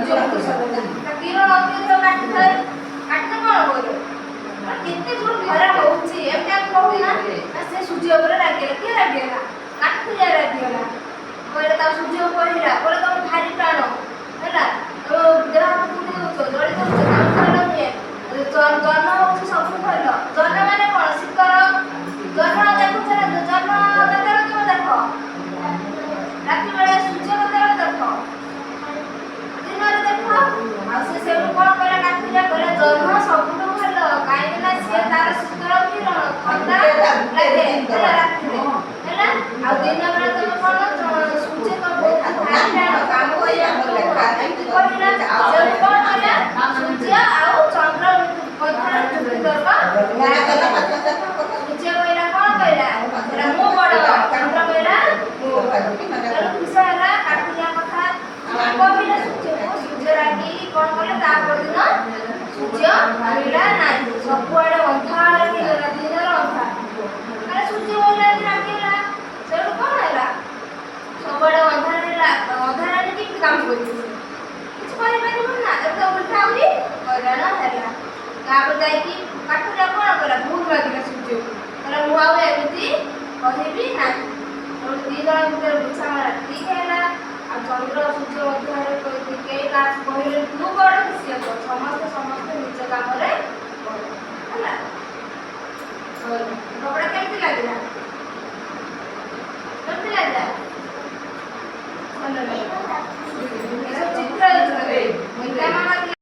ସୂର୍ଯ୍ୟ ତା କିରଣ ଅତ୍ୟଧିକ କାଟିଥାଏ କାଟିଲେ କ'ଣ କରିବ କେତେ ଜୋର ଖରା ହଉଛି ଏମିତି ଆମେ କହୁନା ସେ ସୂର୍ଯ୍ୟ ଉପରେ ରାଗିଗଲା କିଏ ରାଗିଗଲା କାଠୁରିଆ ରାଗିଗଲା କହିଲେ ତା ସୂର୍ଯ୍ୟ କହିଲା କହିଲେ ତମେ ଭାରି ପ୍ରାଣ ହେଲା ଦେହ ହାତ କୁଣ୍ଡି ଦଉଛ ଜଳି ଦଉଛ ତମେ ଭଲ ନୁହେଁ ଜହ୍ନ ହଉଛି ସବୁ ଭଲ ଜହ୍ନ ମାନେ କ'ଣ ଶୀତଳ ଜହ୍ନ ଦେଖୁଛ ନା ଜହ୍ନ କେତେବେଳେ ତମେ ଦେଖ ରାତି ବେଳେ ସୂର୍ଯ୍ୟ କେତେବେଳେ ଦେଖ ଦିନରେ ଦେଖ ଆଉ ସେ ସେଠୁ କ'ଣ କହିଲା କାଠୁରିଆ କହିଲା ଜହ୍ନ ସବୁଠୁ ଭଲ କାହିଁକି ନା ସିଏ ତାର ଶୀତଳ କିରଣ ଥଣ୍ଡା ଲାଗେ ହେଲା ରାତିରେ ହେଲା ଆଉ ଦିନ ବେଳେ ତମେ କ'ଣ ସୂର୍ଯ୍ୟ ତ ବହୁତ ଭାରି ପ୍ରାଣ କାମ କରିବାକୁ ଏମିତି କହିଲା ସେଠୁ କ'ଣ କହିଲା ସୂର୍ଯ୍ୟ ଆଉ ଚନ୍ଦ୍ର ମଧ୍ୟରେ ଯୁକ୍ତି ତର୍କ ସୂର୍ଯ୍ୟ କହିଲା କ'ଣ କହିଲା ମୁଁ ବଡ଼ ଚନ୍ଦ୍ର କହିଲା ଖୁସି ହେଲା କାଠୁରିଆ କଥା କହିଲା ସୂର୍ଯ୍ୟକୁ ସୂର୍ଯ୍ୟ ରାଗି କ'ଣ କଲେ ତା ପରଦିନ ସୂର୍ଯ୍ୟ ମିଳିଲା ନାହିଁ ସବୁଆଡ଼େ ଅନ୍ଧାର ହେଇଗଲା ଦିନର ଅନ୍ଧାର କାଳେ ସୂର୍ଯ୍ୟ କହିଲା ରାଗିଗଲା ସେଠୁ କ'ଣ ହେଲା ସବୁଆଡ଼େ ଅନ୍ଧାର ହେଲା ଅନ୍ଧାର ହେଲେ କେମିତି କାମ କରିବୁ କିଛି କରିପାରିବୁ ନା ଏବେ ତ ଉଲ୍ଟା ଆହୁରି ହଇରାଣ ହେଲା ତାପରେ ଯାଇକି କାଠୁରିଆ କ'ଣ କଲା ଭୁଲ ମାଗିଲା ସୂର୍ଯ୍ୟକୁ କହିଲା ମୁଁ ଆଉ ଏମିତି କହିବି ନାହିଁ ଦୁଇ ଜଣ ଭିତରେ ବୁଝାମଣା ଠିକ୍ ହେଲା ଆଉ ଚନ୍ଦ୍ର ସୂର୍ଯ୍ୟ ମଧ୍ୟରେ କେହି କାହାକୁ କହିଲେ ତୁ ବଡ଼ କି ସିଏ ବଡ଼ ସମସ୍ତେ ସମସ୍ତେ ନିଜ କାମରେ ହେଲା କପଡ଼ା କେମିତି ଲାଗିଲା ଭଲ ଲାଗିଲା